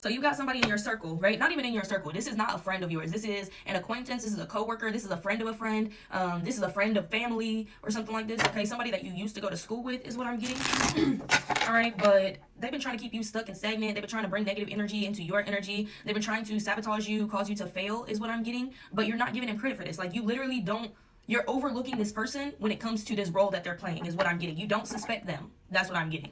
So you got somebody in your circle, right? Not even in your circle. This is not a friend of yours. This is an acquaintance. This is a coworker. This is a friend of a friend. This is a friend of family or something like this. Okay, somebody that you used to go to school with is what I'm getting. All right, but they've been trying to keep you stuck and stagnant. They've been trying to bring negative energy into your energy. They've been trying to sabotage you, cause you to fail is what I'm getting. But you're not giving them credit for this. Like, you literally don't. You're overlooking this person when it comes to this role that they're playing is what I'm getting. You don't suspect them. That's what I'm getting.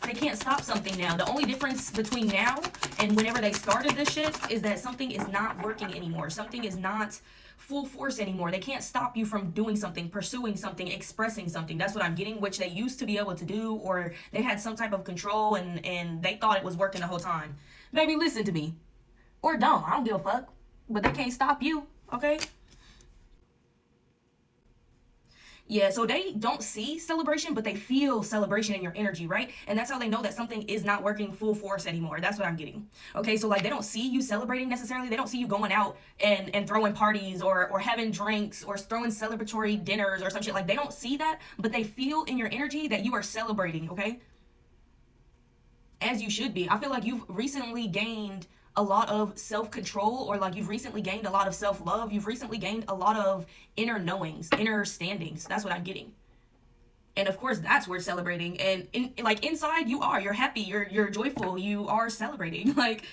They can't stop something now. The only difference between now and whenever they started this shit is that something is not working anymore. Something is not full force anymore. They can't stop you from doing something, pursuing something, expressing something. That's what I'm getting, which they used to be able to do, or they had some type of control and they thought it was working the whole time. Baby, listen to me. Or don't. I don't give a fuck. But they can't stop you, okay? Yeah, so they don't see celebration, but they feel celebration in your energy, right? And that's how they know that something is not working full force anymore. That's what I'm getting. Okay, so like they don't see you celebrating necessarily. They don't see you going out and throwing parties or having drinks or throwing celebratory dinners or some shit. Like they don't see that, but they feel in your energy that you are celebrating, okay? As you should be. I feel like you've recently gained a lot of self-control, or like you've recently gained a lot of self-love. You've recently gained a lot of inner knowings, inner standings. That's what I'm getting. And of course that's worth celebrating. And like inside you're happy, you're joyful, you are celebrating. Like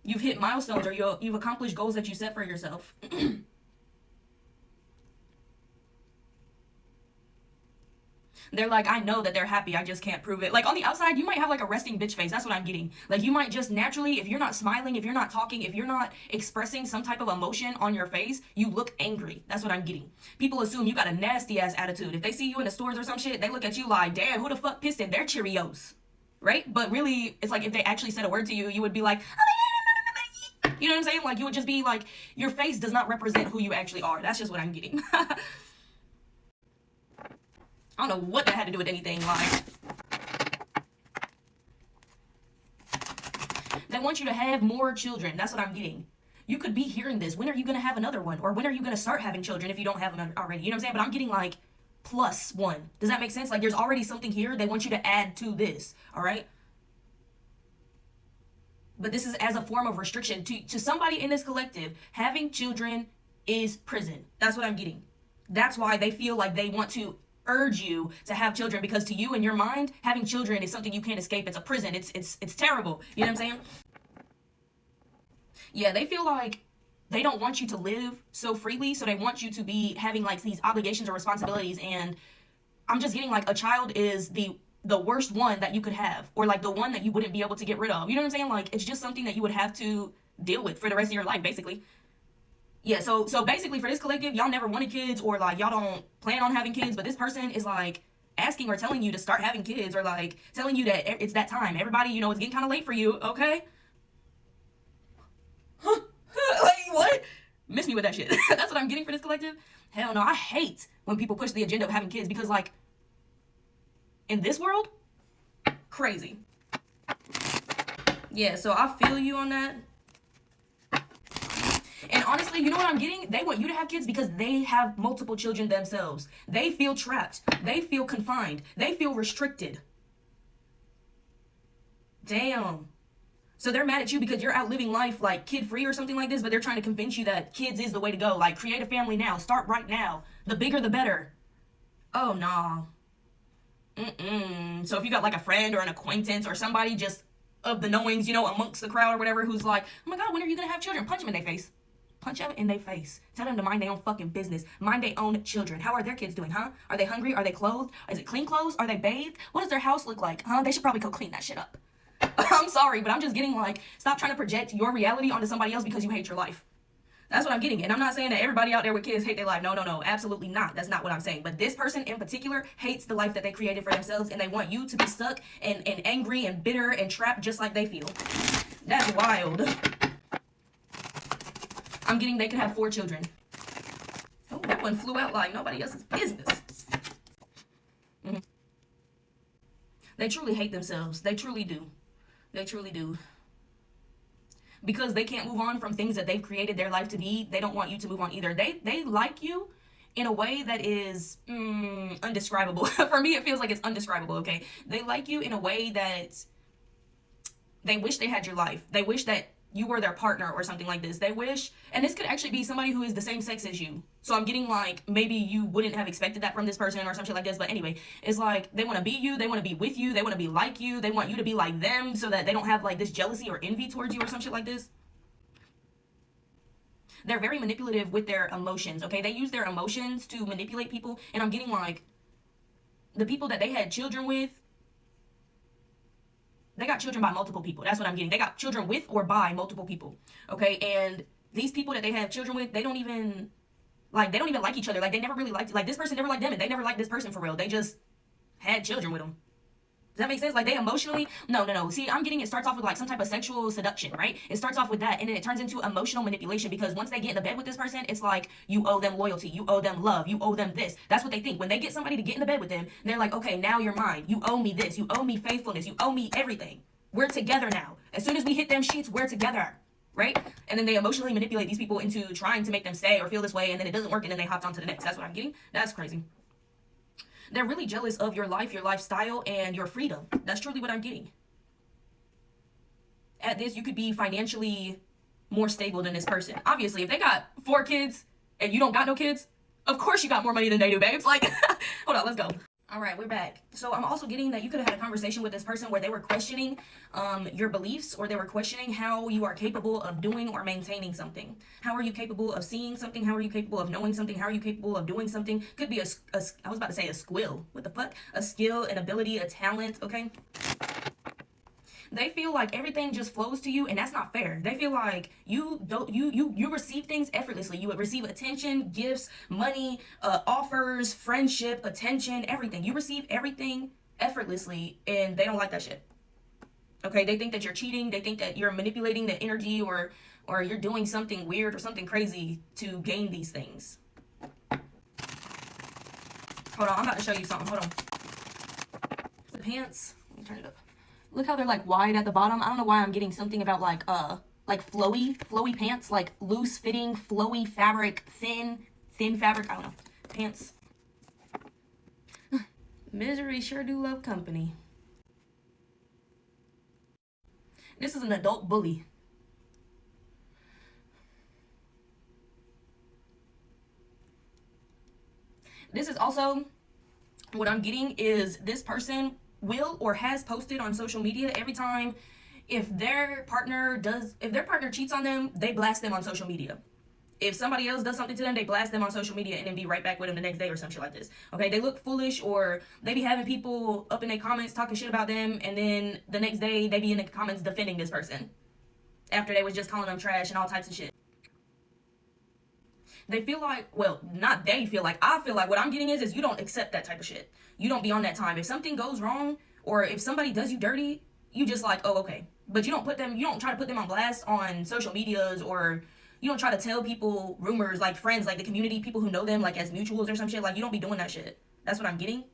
you've hit milestones or you've accomplished goals that you set for yourself. They're like, I know that they're happy, I just can't prove it. Like on the outside, you might have like a resting bitch face. That's what I'm getting. Like you might just naturally, if you're not smiling, if you're not talking, if you're not expressing some type of emotion on your face, you look angry. That's what I'm getting. People assume you got a nasty ass attitude. If they see you in the stores or some shit, they look at you like, damn, who the fuck pissed in their Cheerios? Right? But really, it's like if they actually said a word to you, you would be like, you know what I'm saying? Like you would just be like, your face does not represent who you actually are. That's just what I'm getting. I don't know what that had to do with anything. Like, they want you to have more children. That's what I'm getting. You could be hearing this. When are you going to have another one? Or when are you going to start having children if you don't have them already? You know what I'm saying? But I'm getting like plus one. Does that make sense? Like there's already something here. They want you to add to this. All right? But this is as a form of restriction. To somebody in this collective, having children is prison. That's what I'm getting. That's why they feel like they want to urge you to have children, because to you in your mind having children is something you can't escape. It's a prison. It's terrible. You know what I'm saying? Yeah, they feel like they don't want you to live so freely, so they want you to be having like these obligations or responsibilities. And I'm just getting like a child is the worst one that you could have, or like the one that you wouldn't be able to get rid of. You know what I'm saying? Like it's just something that you would have to deal with for the rest of your life, basically. Yeah, so basically for this collective, y'all never wanted kids, or like y'all don't plan on having kids, but this person is like asking or telling you to start having kids, or like telling you that it's that time. Everybody, you know, it's getting kind of late for you, okay? Huh? Like what? Miss me with that shit. That's what I'm getting for this collective. Hell no, I hate when people push the agenda of having kids, because like in this world, crazy. Yeah, so I feel you on that. And honestly, you know what I'm getting? They want you to have kids because they have multiple children themselves. They feel trapped. They feel confined. They feel restricted. Damn. So they're mad at you because you're out living life like kid-free or something like this, but they're trying to convince you that kids is the way to go. Like, create a family now. Start right now. The bigger, the better. Oh, nah. So if you got like a friend or an acquaintance or somebody just of the knowings, you know, amongst the crowd or whatever, who's like, oh my God, when are you going to have children? Punch them in their face. Punch them in their face. Tell them to mind their own fucking business. Mind their own children. How are their kids doing, huh? Are they hungry? Are they clothed? Is it clean clothes? Are they bathed? What does their house look like, huh? They should probably go clean that shit up. I'm sorry, but I'm just getting like, stop trying to project your reality onto somebody else because you hate your life. That's what I'm getting. And I'm not saying that everybody out there with kids hate their life. No, absolutely not. That's not what I'm saying. But this person in particular hates the life that they created for themselves, and they want you to be stuck and angry and bitter and trapped just like they feel. That's wild. I'm getting they could have 4 children. Oh, that one flew out like nobody else's business. Mm-hmm. They truly hate themselves. They truly do. They truly do. Because they can't move on from things that they've created their life to be, they don't want you to move on either. They like you in a way that is undescribable. For me, it feels like it's undescribable, okay? They like you in a way that They wish they had your life. They wish that you were their partner or something like this. They wish, and this could actually be somebody who is the same sex as you. So I'm getting like, maybe you wouldn't have expected that from this person or some shit like this. But anyway, it's like they want to be you. They want to be with you. They want to be like you. They want you to be like them so that they don't have like this jealousy or envy towards you or some shit like this. They're very manipulative with their emotions, okay? They use their emotions to manipulate people. And I'm getting like, the people that they had children with, they got children by multiple people. That's what I'm getting. They got children with or by multiple people, okay? And these people that they have children with, they don't even like each other. Like, they never really liked, like, this person never liked them, and they never liked this person for real. They just had children with them. Does that make sense? Like, they emotionally, no. See, I'm getting, it starts off with like some type of sexual seduction, right? It starts off with that, and then it turns into emotional manipulation, because once they get in the bed with this person, it's like, you owe them loyalty, you owe them love, you owe them this. That's what they think. When they get somebody to get in the bed with them, they're like, okay, now you're mine. You owe me this. You owe me faithfulness. You owe me everything. We're together now. As soon as we hit them sheets, we're together, right? And then they emotionally manipulate these people into trying to make them stay or feel this way, and then it doesn't work, and then they hopped on to the next. That's what I'm getting. That's crazy. They're really jealous of your life, your lifestyle, and your freedom. That's truly what I'm getting. At this, you could be financially more stable than this person. Obviously, if they got 4 kids and you don't got no kids, of course you got more money than they do, babes. Like, hold on, let's go. All right, we're back. So I'm also getting that you could have had a conversation with this person where they were questioning your beliefs, or they were questioning how you are capable of doing or maintaining something. How are you capable of seeing something? How are you capable of knowing something? How are you capable of doing something? Could be I was about to say a squill. What the fuck? A skill, an ability, a talent, okay? They feel like everything just flows to you, and that's not fair. They feel like you receive things effortlessly. You would receive attention, gifts, money, offers, friendship, attention, everything. You receive everything effortlessly, and they don't like that shit. Okay, they think that you're cheating. They think that you're manipulating the energy, or you're doing something weird or something crazy to gain these things. Hold on, I'm about to show you something. Hold on. The pants. Let me turn it up. Look how they're like wide at the bottom. I don't know why I'm getting something about like flowy pants, like loose fitting, flowy fabric, thin fabric. I don't know. Pants. Misery sure do love company. This is an adult bully. This is also what I'm getting is this person will or has posted on social media every time if their partner cheats on them, they blast them on social media. If somebody else does something to them, they blast them on social media and then be right back with them the next day or some shit like this. Okay, they look foolish, or they be having people up in their comments talking shit about them, and then the next day they be in the comments defending this person after they was just calling them trash and all types of shit. They feel like, well, not they feel like, I feel like what I'm getting is you don't accept that type of shit. You don't be on that time. If something goes wrong, or if somebody does you dirty, you just like, oh, okay. But you don't try to put them on blast on social medias, or you don't try to tell people rumors, like friends, like the community, people who know them, like as mutuals or some shit. Like, you don't be doing that shit. That's what I'm getting.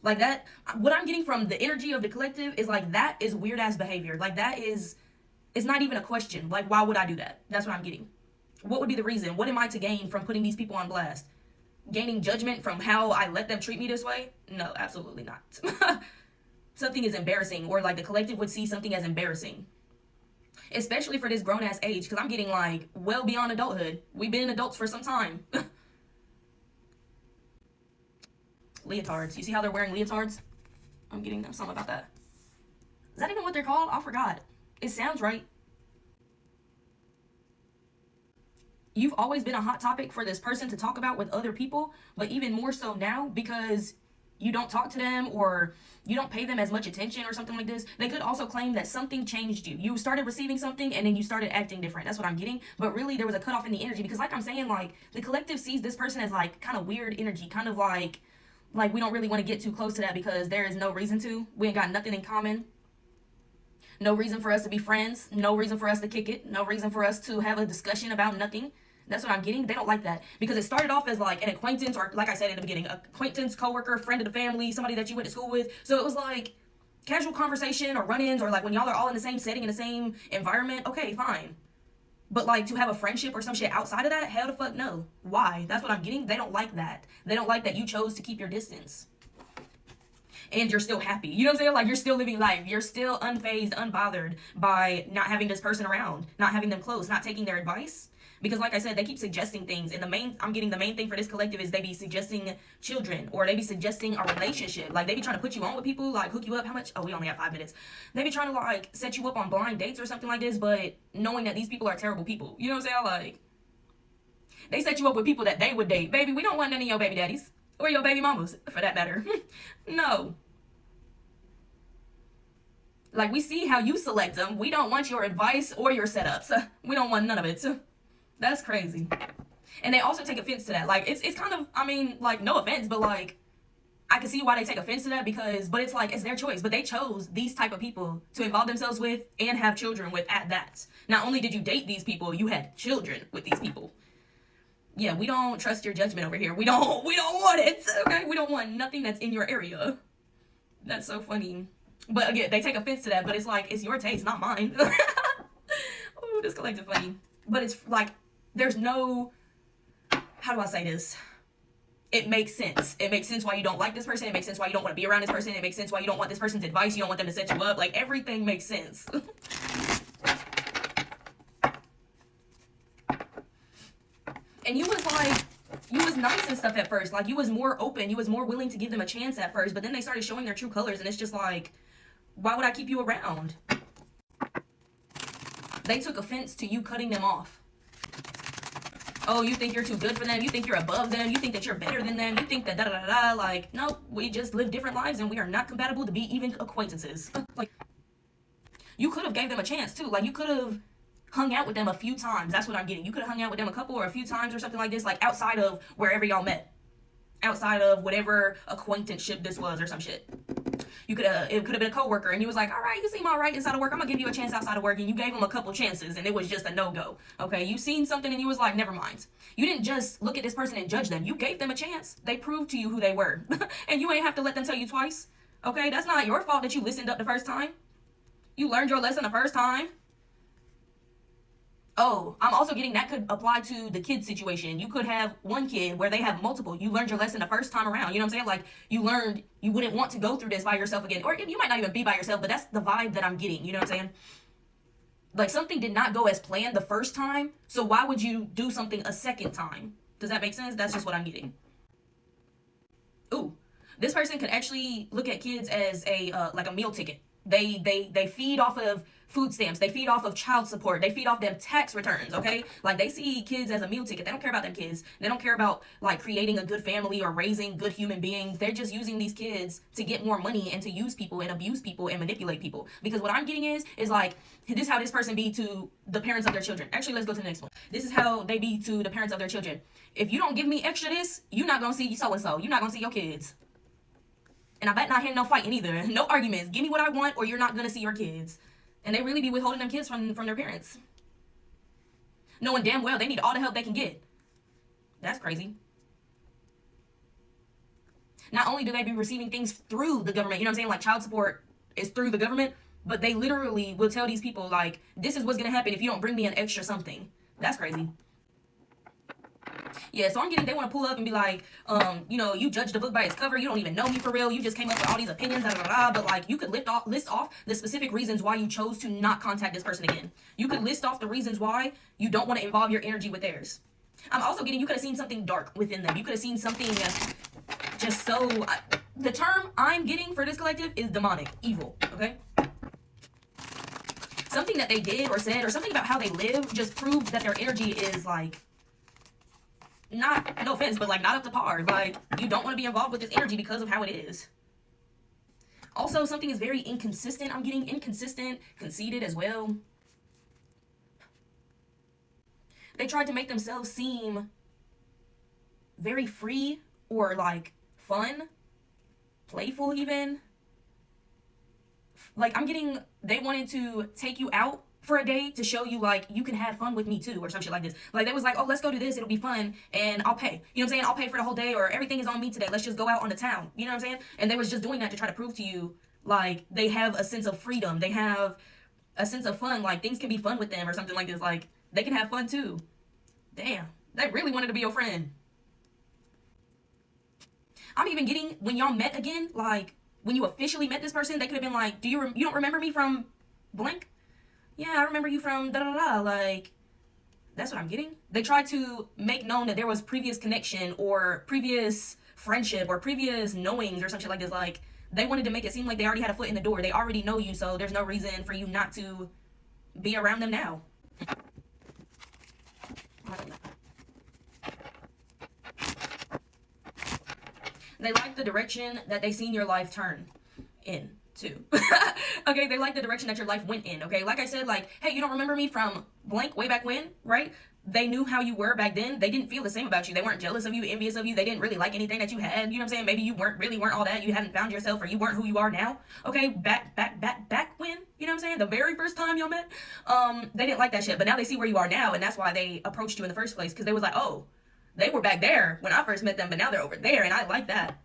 Like that, what I'm getting from the energy of the collective is like, that is weird ass behavior. Like, that is, it's not even a question. Like, why would I do that? That's what I'm getting. What would be the reason? What am I to gain from putting these people on blast? Gaining judgment from how I let them treat me this way? No, absolutely not. Something is embarrassing, or like the collective would see something as embarrassing. Especially for this grown-ass age, because I'm getting like well beyond adulthood. We've been adults for some time. Leotards. You see how they're wearing leotards? I'm getting them something about that. Is that even what they're called? I forgot. It sounds right. You've always been a hot topic for this person to talk about with other people, but even more so now because you don't talk to them, or you don't pay them as much attention or something like this. They could also claim that something changed you. You started receiving something and then you started acting different. That's what I'm getting. But really there was a cutoff in the energy, because like I'm saying, like the collective sees this person as like kind of weird energy, kind of like we don't really want to get too close to that because there is no reason to. We ain't got nothing in common. No reason for us to be friends. No reason for us to kick it. No reason for us to have a discussion about nothing. That's what I'm getting. They don't like that because it started off as like an acquaintance, or like I said in the beginning, acquaintance, coworker, friend of the family, somebody that you went to school with. So it was like casual conversation or run-ins, or like when y'all are all in the same setting, in the same environment. Okay, fine. But like to have a friendship or some shit outside of that, hell the fuck no. Why? That's what I'm getting. They don't like that. They don't like that you chose to keep your distance. and you're still happy. You know what I'm saying? Like, you're still living life. You're still unfazed, unbothered by not having this person around, not having them close, not taking their advice. Because like I said, they keep suggesting things, and I'm getting the main thing for this collective is they be suggesting children, or they be suggesting a relationship. Like, they be trying to put you on with people, like hook you up. How much? Oh, we only have 5 minutes. They be trying to like set you up on blind dates or something like this, but knowing that these people are terrible people. You know what I'm saying? Like, they set you up with people that they would date. Baby, we don't want none of your baby daddies. Or your baby mamas, for that matter. No. Like, we see how you select them. We don't want your advice or your setups. We don't want none of it. That's crazy. And they also take offense to that. Like, it's kind of, I mean, like, no offense, but like, I can see why they take offense to that, because, but it's like, it's their choice. But they chose these type of people to involve themselves with and have children with at that. Not only did you date these people, you had children with these people. Yeah, we don't trust your judgment over here. We don't want it, okay? We don't want nothing that's in your area. That's so funny. But again, they take offense to that, but it's like, it's your taste, not mine. Ooh, this collective funny. But it's like, there's no, how do I say this? It makes sense. It makes sense why you don't like this person. It makes sense why you don't want to be around this person. It makes sense why you don't want this person's advice. You don't want them to set you up. Like, everything makes sense. And you was like, you was nice and stuff at first. Like, you was more open. You was more willing to give them a chance at first. But then they started showing their true colors. And it's just like, why would I keep you around? They took offense to you cutting them off. Oh, you think you're too good for them? You think you're above them? You think that you're better than them? You think that da-da-da-da? Like, no, we just live different lives and we are not compatible to be even acquaintances. Like, you could have gave them a chance too. Like, you could have hung out with them a few times. That's what I'm getting. You could have hung out with them a couple or a few times or something like this, like outside of wherever y'all met. Outside of whatever acquaintanceship this was or some shit. You could have, it could have been a coworker and you was like, all right, you seem all right inside of work. I'm gonna give you a chance outside of work, and you gave them a couple chances and it was just a no-go. Okay, you seen something and you was like, never mind. You didn't just look at this person and judge them. You gave them a chance. They proved to you who they were. And you ain't have to let them tell you twice. Okay, that's not your fault that you listened up the first time. You learned your lesson the first time. Oh, I'm also getting that could apply to the kid situation. You could have one kid where they have multiple. You learned your lesson the first time around. You know what I'm saying? Like, you learned you wouldn't want to go through this by yourself again. Or you might not even be by yourself, but that's the vibe that I'm getting. You know what I'm saying? Like, something did not go as planned the first time. So why would you do something a second time? Does that make sense? That's just what I'm getting. Ooh, this person could actually look at kids as a like a meal ticket. They feed off of food stamps. They feed off of child support. They feed off them tax returns, okay? Like, they see kids as a meal ticket. They don't care about them kids. They don't care about, like, creating a good family or raising good human beings. They're just using these kids to get more money and to use people and abuse people and manipulate people. Because what I'm getting is like, this is how this person be to the parents of their children. Actually, let's go to the next one. This is how they be to the parents of their children. If you don't give me extra this, you're not gonna see so-and-so. You're not gonna see your kids. And I bet not hear no fighting either. No arguments. Give me what I want or you're not gonna see your kids. And they really be withholding them kids from their parents. Knowing damn well they need all the help they can get. That's crazy. Not only do they be receiving things through the government, you know what I'm saying? Like, child support is through the government. But they literally will tell these people, like, this is what's going to happen if you don't bring me an extra something. That's crazy. Yeah, so I'm getting, they want to pull up and be like, you know, you judge the book by its cover. You don't even know me for real. You just came up with all these opinions, blah, blah, blah. But, like, you could list off the specific reasons why you chose to not contact this person again. You could list off the reasons why you don't want to involve your energy with theirs. I'm also getting, you could have seen something dark within them. You could have seen something just so, the term I'm getting for this collective is demonic, evil, okay? Something that they did or said or something about how they live just proved that their energy is, like, not, no offense, but like not up to par. Like, you don't want to be involved with this energy because of how it is. Also, something is very inconsistent. I'm getting inconsistent, conceited as well. They tried to make themselves seem very free or like fun, playful even. Like, I'm getting, they wanted to take you out for a day to show you, like, you can have fun with me too, or some shit like this. Like, they was like, oh, let's go do this, it'll be fun, and I'll pay. You know what I'm saying? I'll pay for the whole day, or everything is on me today. Let's just go out on the town. You know what I'm saying? And they was just doing that to try to prove to you, like, they have a sense of freedom. They have a sense of fun. Like, things can be fun with them or something like this. Like, they can have fun too. Damn. They really wanted to be your friend. I'm even getting, when y'all met again, like, when you officially met this person, they could have been like, you don't remember me from blank? Yeah, I remember you from da da da. Like, that's what I'm getting. They tried to make known that there was previous connection or previous friendship or previous knowings or some shit like this. Like, they wanted to make it seem like they already had a foot in the door. They already know you, so there's no reason for you not to be around them now. They like the direction that they seen your life turn in too. Okay, they like the direction that your life went in. Okay, like I said, like, hey, you don't remember me from blank way back when, right? They knew how you were back then. They didn't feel the same about you. They weren't jealous of you, envious of you. They didn't really like anything that you had. You know what I'm saying? Maybe you weren't all that. You hadn't found yourself, or you weren't who you are now. Okay, back when, you know what I'm saying? The very first time y'all met, they didn't like that shit. But now they see where you are now, and that's why they approached you in the first place, because they was like, oh, they were back there when I first met them, but now they're over there, and I like that.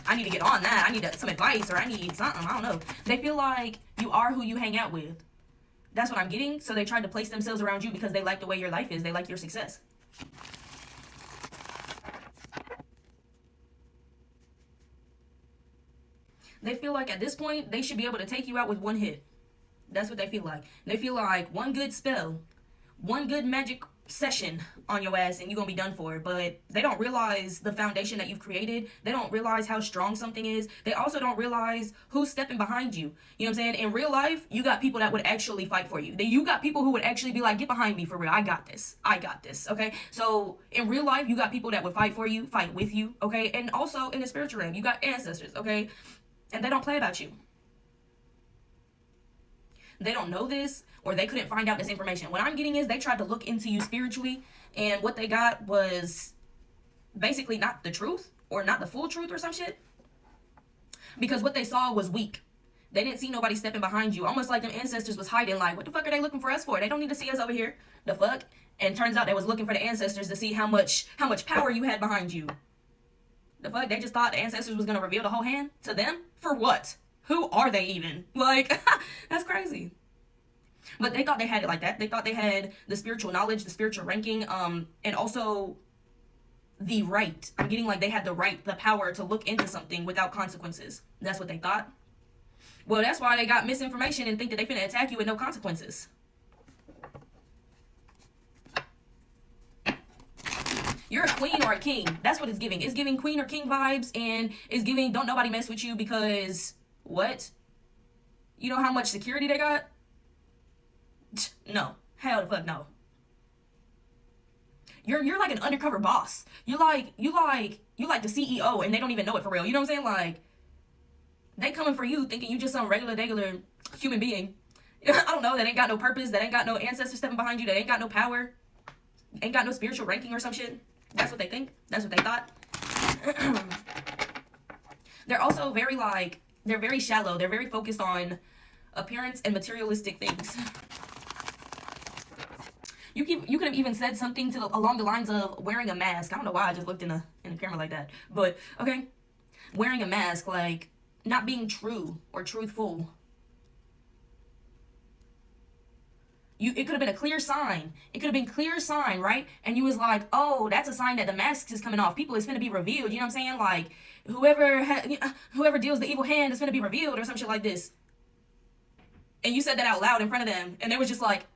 I need to get on that. I need some advice, or I need something. I don't know. They feel like you are who you hang out with. That's what I'm getting. So they tried to place themselves around you because they like the way your life is. They like your success. They feel like at this point, they should be able to take you out with one hit. That's what they feel like. They feel like one good spell, one good magic session on your ass and you're gonna be done for. But they don't realize the foundation that you've created. They don't realize how strong something is. They also don't realize who's stepping behind you. You know what I'm saying? In real life, you got people that would actually fight for you. You got people who would actually be like, get behind me for real. I got this. Okay? So in real life, you got people that would fight for you, fight with you, okay? And also in the spiritual realm, you got ancestors, okay? And they don't play about you. They don't know this, or they couldn't find out this information. What I'm getting is they tried to look into you spiritually, and what they got was basically not the truth, or not the full truth, or some shit. Because what they saw was weak. They didn't see nobody stepping behind you. Almost like them ancestors was hiding, like, what the fuck are they looking for us for? They don't need to see us over here. The fuck? And turns out they was looking for the ancestors to see how much power you had behind you. The fuck? They just thought the ancestors was gonna reveal the whole hand to them? For what? Who are they even? Like, that's crazy. But they thought they had it like that. They thought they had the spiritual knowledge, the spiritual ranking, and also the right. I'm getting like they had the right, the power to look into something without consequences. That's what they thought. Well, that's why they got misinformation and think that they finna attack you with no consequences. You're a queen or a king. That's what it's giving. It's giving queen or king vibes, and it's giving don't nobody mess with you because what? You know how much security they got? No. Hell the fuck no. You're like an undercover boss. You like the CEO and they don't even know it for real. You know what I'm saying? Like, they coming for you thinking you just some regular human being. I don't know, that ain't got no purpose, that ain't got no ancestors stepping behind you, that ain't got no power, ain't got no spiritual ranking or some shit. That's what they think. That's what they thought. They're also very they're very shallow. They're very focused on appearance and materialistic things. You could have even said something along the lines of wearing a mask. I don't know why I just looked in the camera like that. But, okay. Wearing a mask, like, not being true or truthful. It could have been a clear sign. It could have been clear sign, right? And you was like, oh, that's a sign that the mask is coming off. People is finna be revealed. You know what I'm saying? Like, whoever deals the evil hand is finna be revealed or some shit like this. And you said that out loud in front of them. And they was just like,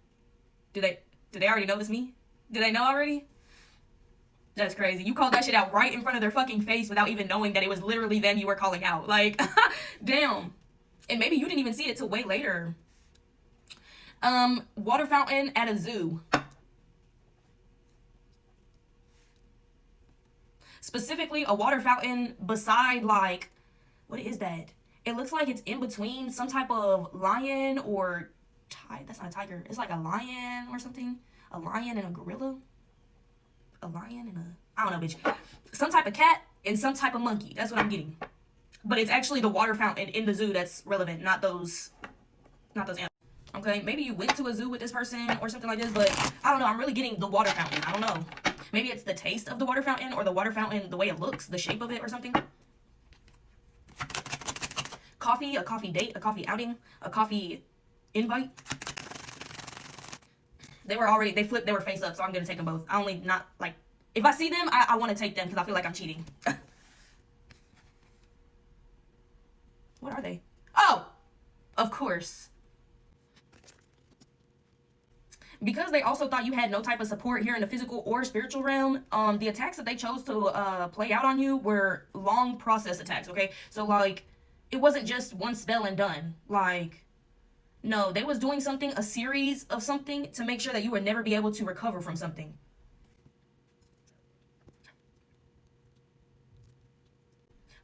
did they already know this me? Did they know already? That's crazy. You called that shit out right in front of their fucking face without even knowing that it was literally them you were calling out. Like, damn. And maybe you didn't even see it till way later. Water fountain at a zoo. Specifically, a water fountain beside, like, what is that? It looks like it's in between some type of lion or that's not a tiger. It's like a lion or something. A lion and a gorilla. A lion and I don't know, bitch. Some type of cat and some type of monkey. That's what I'm getting. But it's actually the water fountain in the zoo that's relevant, not those animals. Okay, maybe you went to a zoo with this person or something like this, but I don't know. I'm really getting the water fountain. I don't know. Maybe it's the taste of the water fountain or the water fountain, the way it looks, the shape of it or something. Coffee, a coffee date, a coffee outing, a coffee invite. They were face up, so I'm gonna take them both. If I see them, I want to take them because I feel like I'm cheating. course. Because they also thought you had no type of support here in the physical or spiritual realm, the attacks that they chose to play out on you were long process attacks, okay? So, like, it wasn't just one spell and done. Like, no, they was doing something, a series of something, to make sure that you would never be able to recover from something.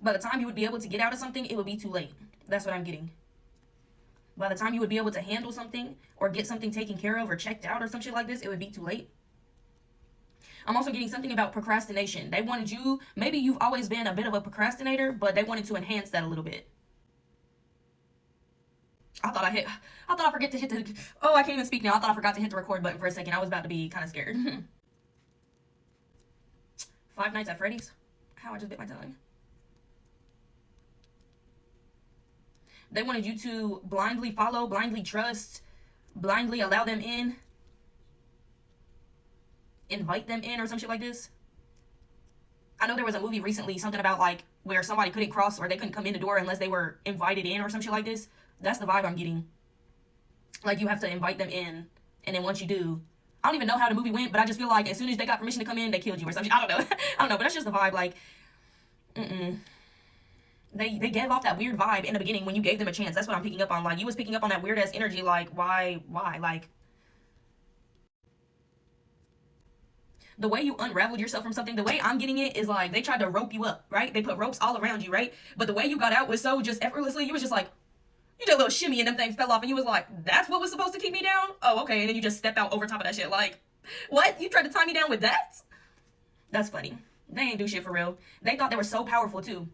By the time you would be able to get out of something, it would be too late. That's what I'm getting. By the time you would be able to handle something or get something taken care of or checked out or some shit like this, it would be too late. I'm also getting something about procrastination. They wanted you, maybe you've always been a bit of a procrastinator, but they wanted to enhance that a little bit. I thought I forget to hit the, oh, I can't even speak now. I thought I forgot to hit the record button for a second. I was about to be kind of scared. Five Nights at Freddy's? How I just bit my tongue. They wanted you to blindly follow, blindly trust, blindly allow them in, invite them in or some shit like this. I know there was a movie recently, something about like where somebody couldn't cross or they couldn't come in the door unless they were invited in or some shit like this. That's the vibe I'm getting. Like you have to invite them in, and then once you do, I don't even know how the movie went, but I just feel like as soon as they got permission to come in, they killed you or something. I don't know. I don't know, but that's just the vibe. Like, They gave off that weird vibe in the beginning when you gave them a chance. That's what I'm picking up on. Like, you was picking up on that weird-ass energy. Like, why? Like, the way you unraveled yourself from something, the way I'm getting it is like they tried to rope you up, right? They put ropes all around you, right? But the way you got out was so just effortlessly. You was just like, you did a little shimmy and them things fell off. And you was like, that's what was supposed to keep me down? Oh, okay. And then you just step out over top of that shit. Like, what? You tried to tie me down with that? That's funny. They ain't do shit for real. They thought they were so powerful, too.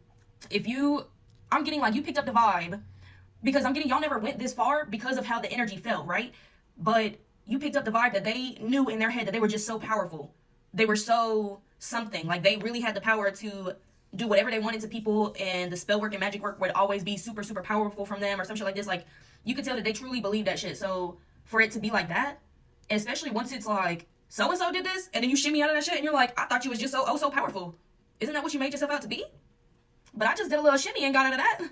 I'm getting like you picked up the vibe because I'm getting y'all never went this far because of how the energy felt, right? But you picked up the vibe that they knew in their head that they were just so powerful. They were so something. Like they really had the power to do whatever they wanted to people, and the spell work and magic work would always be super, super powerful from them or some shit like this. Like you could tell that they truly believed that shit. So for it to be like that, especially once it's like so-and-so did this and then you shimmy out of that shit and you're like, I thought you was just so powerful. Isn't that what you made yourself out to be? But I just did a little shimmy and got out of that.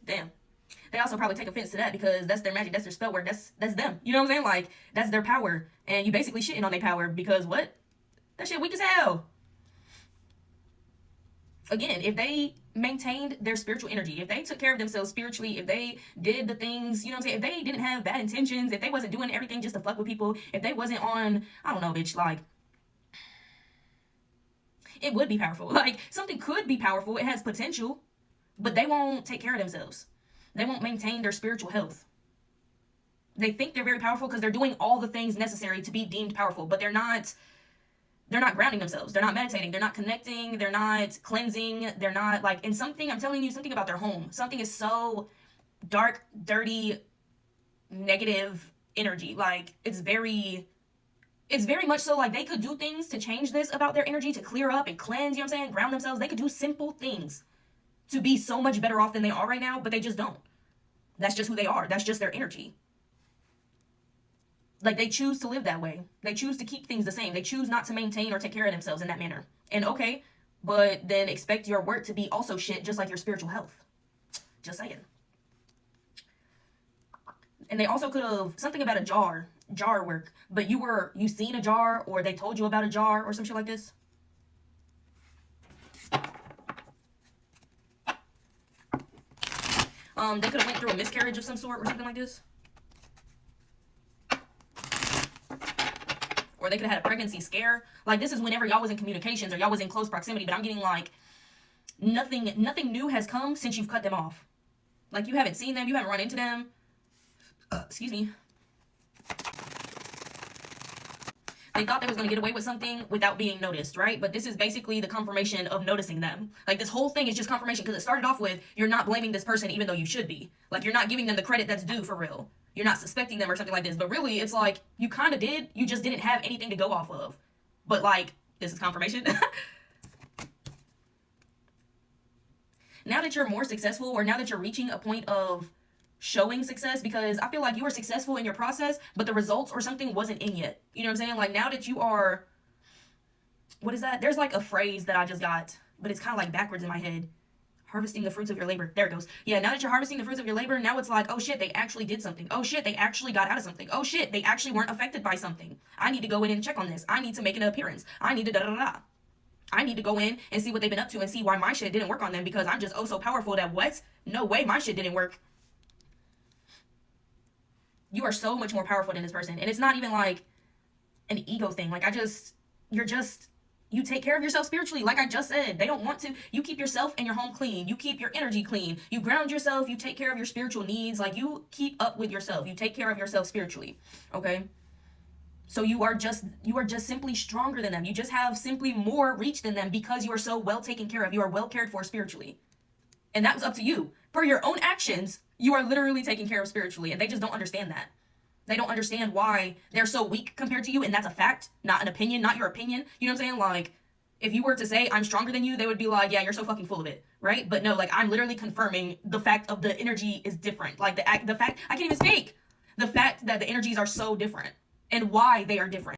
Damn. They also probably take offense to that because that's their magic, that's their spell work, that's them. You know what I'm saying? Like, that's their power. And you basically shitting on their power because what? That shit weak as hell. Again, if they maintained their spiritual energy, if they took care of themselves spiritually, if they did the things, you know what I'm saying? If they didn't have bad intentions, if they wasn't doing everything just to fuck with people, if they wasn't on, I don't know, bitch, like, it would be powerful. Like, something could be powerful. It has potential, but they won't take care of themselves. They won't maintain their spiritual health. They think they're very powerful because they're doing all the things necessary to be deemed powerful, but they're not grounding themselves. They're not meditating. They're not connecting. They're not cleansing. They're not, like, in something, I'm telling you, something about their home. Something is so dark, dirty, negative energy. Like, it's very much so like they could do things to change this about their energy, to clear up and cleanse, you know what I'm saying, ground themselves. They could do simple things to be so much better off than they are right now, but they just don't. That's just who they are. That's just their energy. Like, they choose to live that way. They choose to keep things the same. They choose not to maintain or take care of themselves in that manner. And okay, but then expect your work to be also shit, just like your spiritual health. Just saying. And they also could have, something about a jar work, but you seen a jar, or they told you about a jar or some shit like this. They could have went through a miscarriage of some sort or something like this. Or they could have had a pregnancy scare. Like, this is whenever y'all was in communications or y'all was in close proximity, but I'm getting like nothing new has come since you've cut them off. Like, you haven't seen them, you haven't run into them. Excuse me. They thought they was going to get away with something without being noticed, right? But this is basically the confirmation of noticing them. Like, this whole thing is just confirmation because it started off with you're not blaming this person even though you should be. Like, you're not giving them the credit that's due for real. You're not suspecting them or something like this. But really, it's like, you kind of did. You just didn't have anything to go off of. But, like, this is confirmation. Now that you're more successful, or now that you're reaching a point of showing success, because I feel like you were successful in your process, but the results or something wasn't in yet. You know what I'm saying? Like, now that you are, what is that? There's like a phrase that I just got, but it's kind of like backwards in my head. Harvesting the fruits of your labor. There it goes. Yeah, now that you're harvesting the fruits of your labor, now it's like, oh shit, they actually did something. Oh shit, they actually got out of something. Oh shit, they actually weren't affected by something. I need to go in and check on this. I need to make an appearance. I need to da-da-da-da. I need to go in and see what they've been up to and see why my shit didn't work on them, because I'm just oh so powerful that what? No way my shit didn't work. You are so much more powerful than this person. And it's not even like an ego thing. Like you take care of yourself spiritually. Like I just said, they don't want to. You keep yourself and your home clean. You keep your energy clean. You ground yourself. You take care of your spiritual needs. Like you keep up with yourself. You take care of yourself spiritually. Okay. So you are just simply stronger than them. You just have simply more reach than them because you are so well taken care of. You are well cared for spiritually. And that was up to you. Per your own actions, you are literally taken care of spiritually. And they just don't understand that. They don't understand why they're so weak compared to you. And that's a fact, not an opinion, not your opinion. You know what I'm saying? Like, if you were to say I'm stronger than you, they would be like, yeah, you're so fucking full of it. Right? But no, like I'm literally confirming the fact of the energy is different. Like the fact, I can't even speak. The fact that the energies are so different and why they are different.